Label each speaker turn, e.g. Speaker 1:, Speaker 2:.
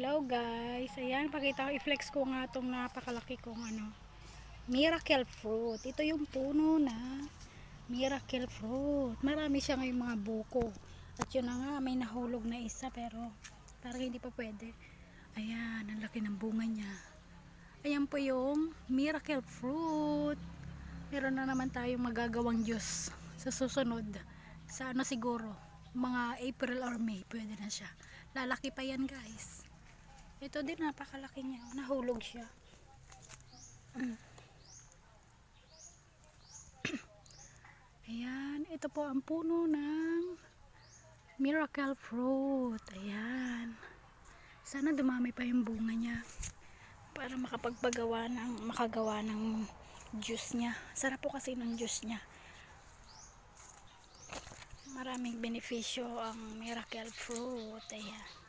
Speaker 1: Hello guys, ayan, pakita ko, i-flex ko nga itong napakalaki kong miracle fruit. Ito yung puno na miracle fruit. Marami siya ngayong mga buko. At yun na nga, may nahulog na isa pero parang hindi pa pwede. Ayan, ang laki ng bunga niya. Ayan po yung miracle fruit. Meron na naman tayong magagawang juice sa susunod. Sa siguro, mga April or May, pwede na siya. Lalaki pa yan guys. Ito din, napakalaki niya. Nahulog siya. Ayan, ito po ang puno ng miracle fruit. Ayan. Sana dumami pa yung bunga niya para makagawa ng juice niya. Sarap po kasi ng juice niya. Maraming benepisyo ang miracle fruit. Ayan.